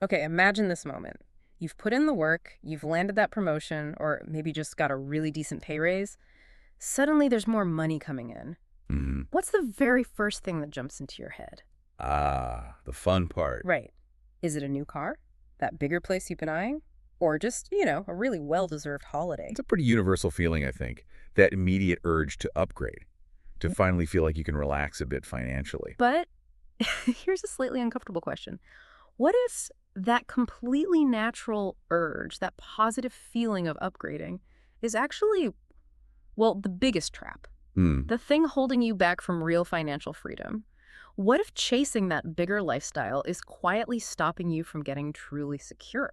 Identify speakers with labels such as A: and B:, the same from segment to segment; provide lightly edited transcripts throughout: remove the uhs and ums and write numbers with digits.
A: Okay, imagine this moment. You've put in the work, you've landed that promotion, or maybe just got a really decent pay raise. Suddenly there's more money coming in.
B: Hmm.
A: What's the very first thing that jumps into your head?
B: Ah, the fun part.
A: Right. Is it a new car? That bigger place you've been eyeing? Or just, a really well-deserved holiday?
B: It's a pretty universal feeling, I think, that immediate urge to upgrade, to
A: Mm.
B: finally feel like you can relax a bit financially.
A: But here's a slightly uncomfortable question. What if that completely natural urge, that positive feeling of upgrading, is actually, well, the biggest trap?
B: Hmm,
A: The thing holding you back from real financial freedom? What if chasing that bigger lifestyle is quietly stopping you from getting truly secure?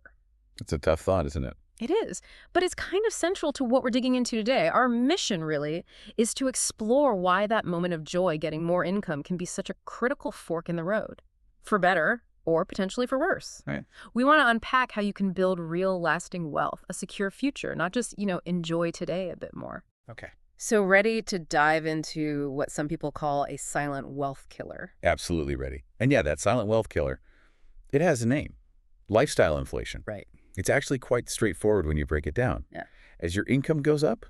B: it's a tough thought, isn't it?
A: It is, but it's kind of central to what we're digging into today. Our mission, really, is to explore why that moment of joy, getting more income, can be such a critical fork in the road, for better or potentially for worse.
B: Right.
A: We want to unpack how you can build real, lasting wealth, a secure future, not just, enjoy today a bit more.
B: Okay.
A: So ready to dive into what some people call a silent wealth killer.
B: Absolutely ready. And yeah, that silent wealth killer, it has a name. Lifestyle inflation.
A: Right.
B: It's actually quite straightforward when you break it down.
A: Yeah.
B: As your income goes up,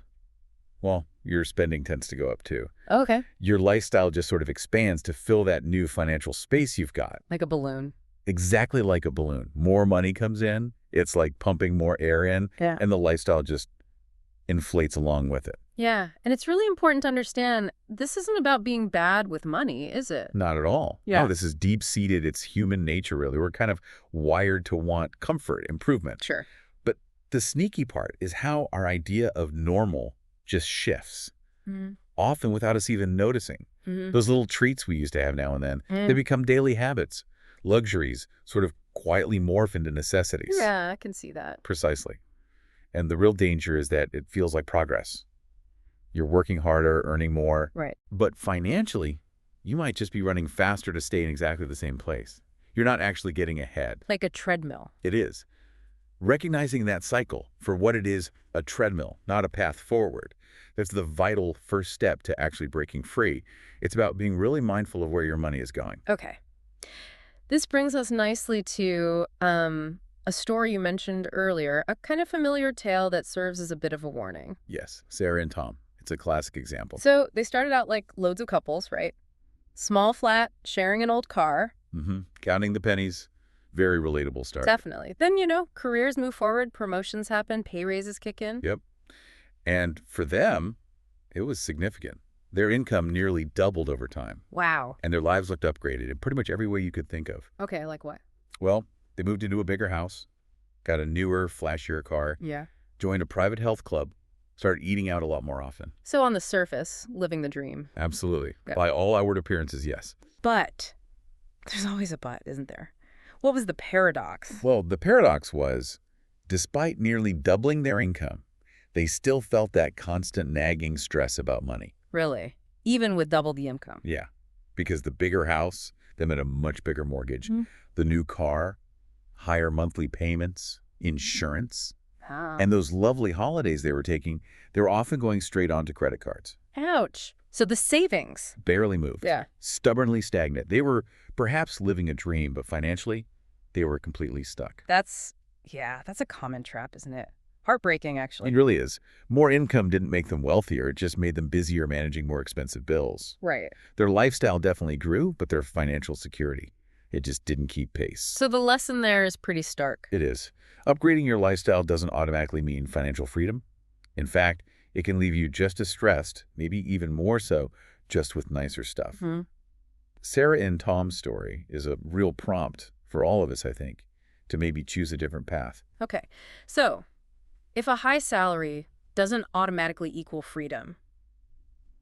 B: well, your spending tends to go up too.
A: Okay.
B: Your lifestyle just sort of expands to fill that new financial space you've got.
A: Like a balloon.
B: Exactly like a balloon. More money comes in, it's like pumping more air in,
A: Yeah.
B: and the lifestyle just inflates along with it.
A: Yeah. And it's really important to understand this isn't about being bad with money, is it?
B: Not at all.
A: Yeah.
B: No, this is deep-seated. It's human nature, really. We're kind of wired to want comfort, improvement.
A: Sure.
B: But the sneaky part is how our idea of normal just shifts,
A: Mm-hmm.
B: often without us even noticing.
A: Mm-hmm.
B: Those little treats we used to have now and then, they become daily habits. Luxuries sort of quietly morph into necessities.
A: Yeah, I can see that.
B: Precisely. And the real danger is that it feels like progress. You're working harder, earning more.
A: Right.
B: But financially, you might just be running faster to stay in exactly the same place. You're not actually getting ahead.
A: Like a treadmill.
B: It is. Recognizing that cycle for what it is, a treadmill, not a path forward. That's the vital first step to actually breaking free. It's about being really mindful of where your money is going.
A: Okay. This brings us nicely to a story you mentioned earlier, a kind of familiar tale that serves as a bit of a warning.
B: Yes, Sarah and Tom. It's a classic example.
A: So they started out like loads of couples, right? Small flat, sharing an old car.
B: Counting the pennies, very relatable start.
A: Definitely. Then, careers move forward, promotions happen, pay raises kick in.
B: Yep. And for them, it was significant. Their income nearly doubled over time,
A: Wow.
B: and their lives looked upgraded in pretty much every way you could think of.
A: Okay, like what?
B: Well, they moved into a bigger house, got a newer, flashier car,
A: Yeah.
B: joined a private health club, started eating out a lot more often.
A: So on the surface, living the dream.
B: Absolutely.
A: Yeah.
B: By all outward appearances, yes.
A: But there's always a but, isn't there? What was the paradox?
B: Well, the paradox was, despite nearly doubling their income, they still felt that constant nagging stress about money.
A: Really? Even with double the income?
B: Yeah, because the bigger house, they meant a much bigger mortgage.
A: Mhm.
B: The new car, higher monthly payments, insurance,
A: Ah.
B: and those lovely holidays they were taking, they were often going straight onto credit cards.
A: Ouch. So the savings.
B: Barely moved.
A: Yeah.
B: Stubbornly stagnant. They were perhaps living a dream, but financially, they were completely stuck.
A: That's a common trap, isn't it? Heartbreaking, actually.
B: It really is. More income didn't make them wealthier. It just made them busier managing more expensive bills.
A: Right.
B: Their lifestyle definitely grew, but their financial security, it just didn't keep pace.
A: So the lesson there is pretty stark.
B: It is. Upgrading your lifestyle doesn't automatically mean financial freedom. In fact, it can leave you just as stressed, maybe even more so, just with nicer stuff.
A: Hmm.
B: Sarah and Tom's story is a real prompt for all of us, I think, to maybe choose a different path.
A: Okay. So if a high salary doesn't automatically equal freedom,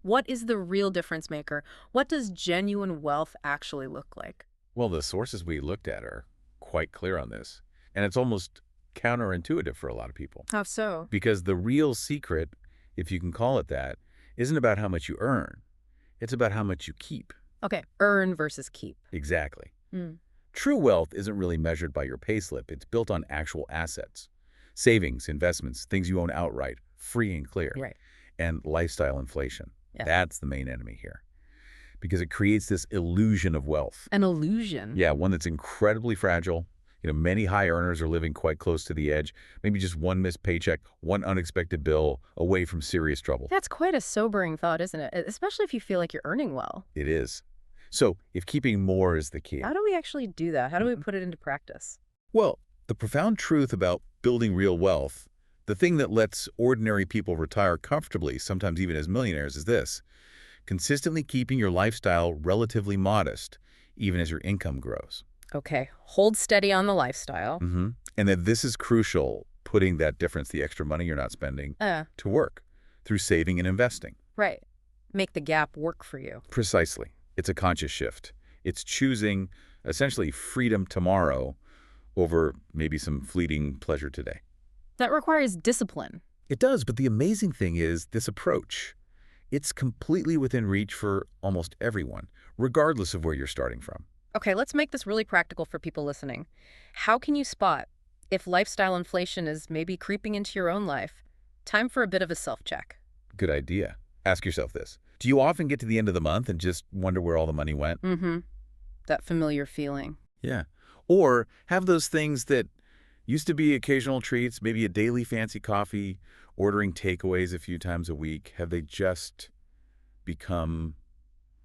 A: what is the real difference maker? What does genuine wealth actually look like?
B: Well, the sources we looked at are quite clear on this, and it's almost counterintuitive for a lot of people.
A: How so?
B: Because the real secret, if you can call it that, isn't about how much you earn. It's about how much you keep.
A: Okay, earn versus keep.
B: Exactly.
A: Mm.
B: True wealth isn't really measured by your payslip. It's built on actual assets. Savings, investments, things you own outright, free and clear.
A: Right.
B: And lifestyle inflation.
A: Yeah.
B: That's the main enemy here. Because it creates this illusion of wealth.
A: An illusion.
B: Yeah, one that's incredibly fragile, Many high earners are living quite close to the edge, maybe just one missed paycheck, one unexpected bill away from serious trouble.
A: That's quite a sobering thought, isn't it? Especially if you feel like you're earning well.
B: It is. So if keeping more is the
A: How
B: key,
A: do we actually do that? How do we
B: Mhm.
A: put it into practice?
B: well, the profound truth about building real wealth, the thing that lets ordinary people retire comfortably, sometimes even as millionaires, is this: consistently keeping your lifestyle relatively modest, even as your income grows.
A: Okay, hold steady on the lifestyle.
B: And that this is crucial, putting that difference, the extra money you're not spending,
A: Uh,
B: to work through saving and investing.
A: right. Make the gap work for you.
B: Precisely. It's a conscious shift. It's choosing essentially freedom tomorrow over maybe some fleeting pleasure today.
A: That requires discipline.
B: It does, but the amazing thing is this approach. It's completely within reach for almost everyone, regardless of where you're starting from.
A: Okay, let's make this really practical for people listening. How can you spot if lifestyle inflation is maybe creeping into your own life? Time for a bit of a self-check.
B: Good idea. Ask yourself this. Do you often get to the end of the month and just wonder where all the money went?
A: Mm-hmm. That familiar feeling.
B: Yeah. Or have those things that used to be occasional treats, maybe a daily fancy coffee, ordering takeaways a few times a week, have they just become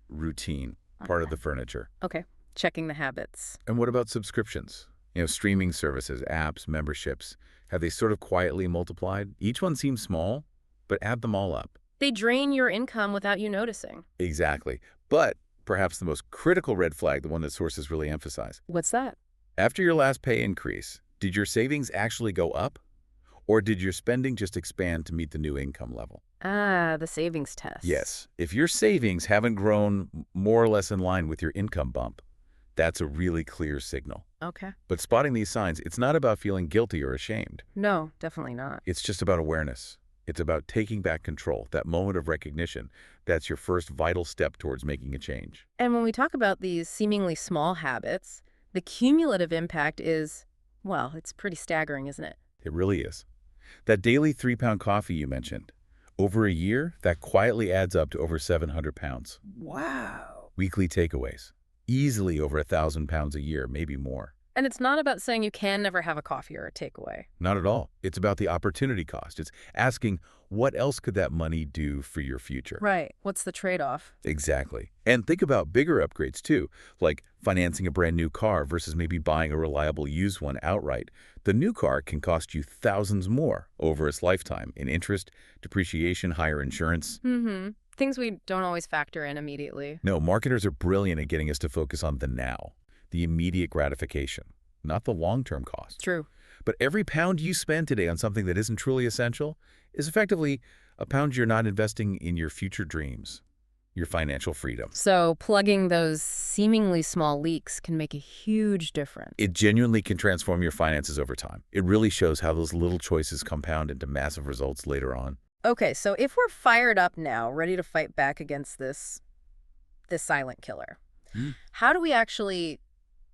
B: routine, part of
A: Okay.
B: the furniture?
A: Okay, checking the habits.
B: And what about subscriptions? Streaming services, apps, memberships, have they sort of quietly multiplied? Each one seems small, but add them all up.
A: They drain your income without you noticing.
B: Exactly. But perhaps the most critical red flag, the one that sources really emphasize.
A: What's that?
B: After your last pay increase, did your savings actually go up? Or did your spending just expand to meet the new income level?
A: Ah, the savings test.
B: Yes. If your savings haven't grown more or less in line with your income bump, that's a really clear signal.
A: Okay.
B: But spotting these signs, it's not about feeling guilty or ashamed.
A: No, definitely not.
B: It's just about awareness. It's about taking back control, that moment of recognition. That's your first vital step towards making a change.
A: And when we talk about these seemingly small habits, the cumulative impact is, well, it's pretty staggering, isn't it?
B: It really is. That daily 3-pound coffee you mentioned, over a year, that quietly adds up to over 700 pounds.
A: Wow.
B: Weekly takeaways, easily over 1,000 pounds a year, maybe more.
A: And it's not about saying you can never have a coffee or a takeaway.
B: Not at all. It's about the opportunity cost. It's asking, what else could that money do for your future?
A: Right. What's the trade-off?
B: Exactly. And think about bigger upgrades too, like financing a brand new car versus maybe buying a reliable used one outright. The new car can cost you thousands more over its lifetime in interest, depreciation, higher insurance.
A: Mm-hmm. Things we don't always factor in immediately.
B: No, marketers are brilliant at getting us to focus on the now, the immediate gratification, not the long-term cost.
A: True.
B: But every pound you spend today on something that isn't truly essential is effectively a pound you're not investing in your future dreams, your financial freedom.
A: So plugging those seemingly small leaks can make a huge difference.
B: It genuinely can transform your finances over time. It really shows how those little choices compound into massive results later on.
A: Okay, so if we're fired up now, ready to fight back against this silent killer, how do we actually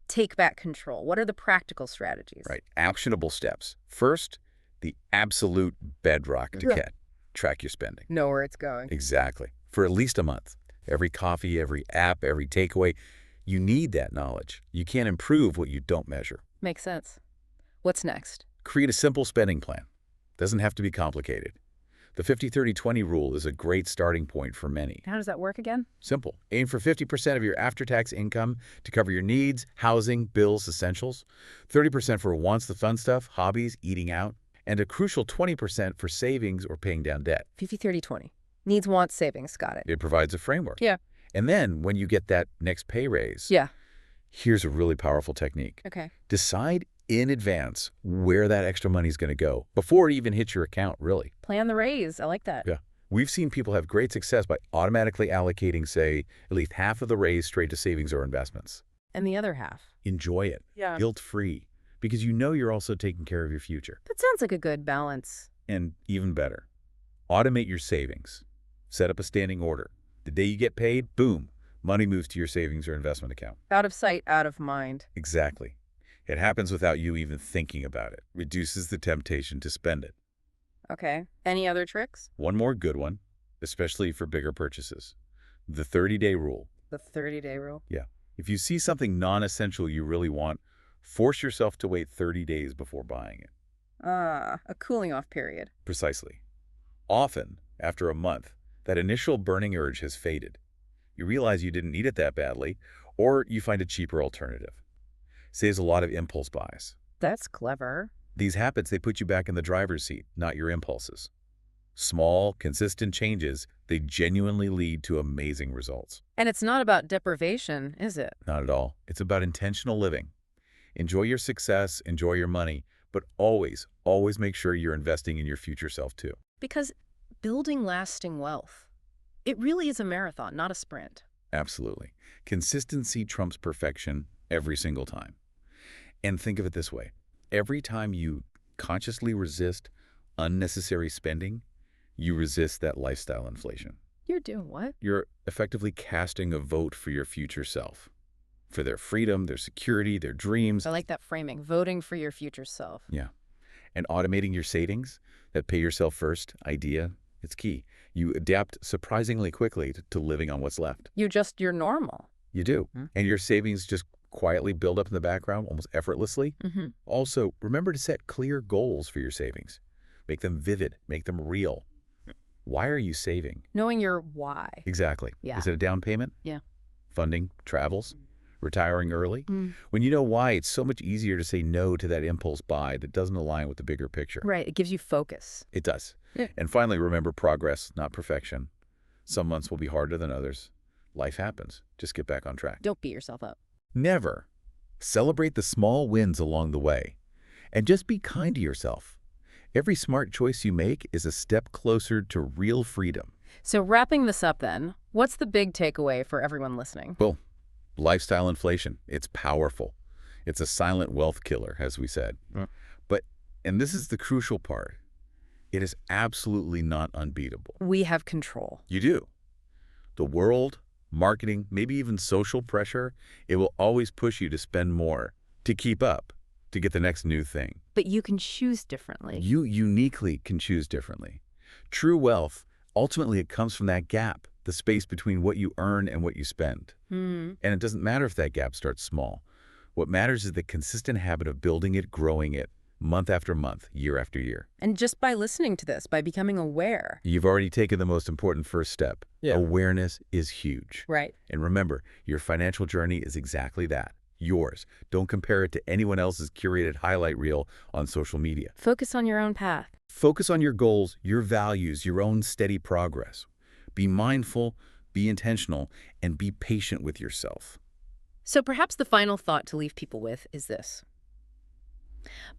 A: take back control? What are the practical strategies?
B: Right. Actionable steps. First, the absolute bedrock to get. Track your spending.
A: Know where it's going.
B: Exactly. For at least a month. Every coffee, every app, every takeaway, you need that knowledge. You can't improve what you don't measure.
A: Makes sense. What's next?
B: Create a simple spending plan. Doesn't have to be complicated. The 50-30-20 rule is a great starting point for many.
A: How does that work again?
B: Simple. Aim for 50% of your after-tax income to cover your needs, housing, bills, essentials. 30% for wants, the fun stuff, hobbies, eating out. And a crucial 20% for savings or paying down debt.
A: 50-30-20. Needs, wants, savings. Got it.
B: It provides a framework.
A: Yeah.
B: And then when you get that next pay raise,
A: Yeah.
B: here's a really powerful technique.
A: Okay.
B: Decide in advance where that extra money is going to go before it even hits your account, really.
A: Plan the raise. I like that.
B: Yeah. We've seen people have great success by automatically allocating, say, at least half of the raise straight to savings or investments.
A: And the other half?
B: Enjoy it.
A: Yeah.
B: Guilt-free. Because you know you're also taking care of your future.
A: That sounds like a good balance.
B: And even better, automate your savings. Set up a standing order. The day you get paid, boom, money moves to your savings or investment account.
A: Out of sight, out of mind.
B: Exactly. It happens without you even thinking about it. Reduces the temptation to spend it.
A: Okay. Any other tricks?
B: One more good one, especially for bigger purchases. The 30-day rule.
A: The 30-day rule.
B: Yeah. If you see something non-essential you really want, Force yourself to wait 30 days before buying it.
A: A cooling off period.
B: Precisely. Often, after a month, that initial burning urge has faded. You realize you didn't need it that badly, or you find a cheaper alternative. Saves a lot of impulse buys.
A: That's clever.
B: These habits, they put you back in the driver's seat, not your impulses. Small, consistent changes, they genuinely lead to amazing results.
A: And it's not about deprivation, is it?
B: Not at all. It's about intentional living. Enjoy your success, enjoy your money, but always, always make sure you're investing in your future self too.
A: Because building lasting wealth, it really is a marathon, not a sprint.
B: Absolutely. Consistency trumps perfection every single time. And think of it this way. Every time you consciously resist unnecessary spending, you resist that lifestyle inflation.
A: You're doing what?
B: You're effectively casting a vote for your future self, for their freedom, their security, their dreams.
A: I like that framing, voting for your future self.
B: Yeah. And automating your savings, that pay yourself first idea, it's key. You adapt surprisingly quickly to living on what's left.
A: You're normal.
B: You do.
A: Hmm.
B: And your savings just quietly build up in the background almost effortlessly.
A: Mm-hmm.
B: Also, remember to set clear goals for your savings. Make them vivid. Make them real. Why are you saving?
A: Knowing your why.
B: Exactly.
A: Yeah.
B: Is it a down payment?
A: Yeah.
B: Funding, travels, retiring early?
A: Mm.
B: When you know why, it's so much easier to say no to that impulse buy that doesn't align with the bigger picture.
A: Right. It gives you focus.
B: It does.
A: Yeah.
B: And finally, remember progress, not perfection. Some months will be harder than others. Life happens. Just get back on track.
A: Don't beat yourself up.
B: Never. Celebrate the small wins along the way. And just be kind to yourself. Every smart choice you make is a step closer to real freedom.
A: So wrapping this up then, what's the big takeaway for everyone listening?
B: Well, lifestyle inflation, it's powerful. It's a silent wealth killer, as we said. But, and this is the crucial part, it is absolutely not unbeatable.
A: We have control.
B: You do. The world, marketing, maybe even social pressure, it will always push you to spend more, to keep up, to get the next new thing.
A: But you can choose differently.
B: You uniquely can choose differently. True wealth, ultimately it comes from that gap, the space between what you earn and what you spend. And it doesn't matter if that gap starts small. What matters is the consistent habit of building it, growing it, month after month, year after year.
A: And just by listening to this, by becoming aware.
B: You've already taken the most important first step.
A: Yeah.
B: Awareness is huge.
A: Right.
B: And remember, your financial journey is exactly that. Yours. Don't compare it to anyone else's curated highlight reel on social media.
A: Focus on your own path.
B: Focus on your goals, your values, your own steady progress. Be mindful, be intentional, and be patient with yourself.
A: So perhaps the final thought to leave people with is this.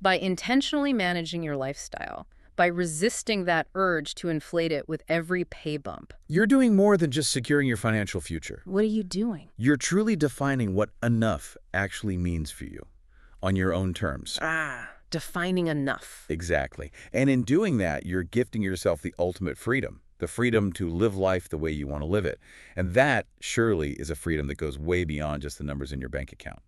A: By intentionally managing your lifestyle, by resisting that urge to inflate it with every pay bump.
B: You're doing more than just securing your financial future.
A: What are you doing?
B: You're truly defining what enough actually means for you on your own terms.
A: Defining enough.
B: Exactly. And in doing that, you're gifting yourself the ultimate freedom, the freedom to live life the way you want to live it. And that surely is a freedom that goes way beyond just the numbers in your bank account.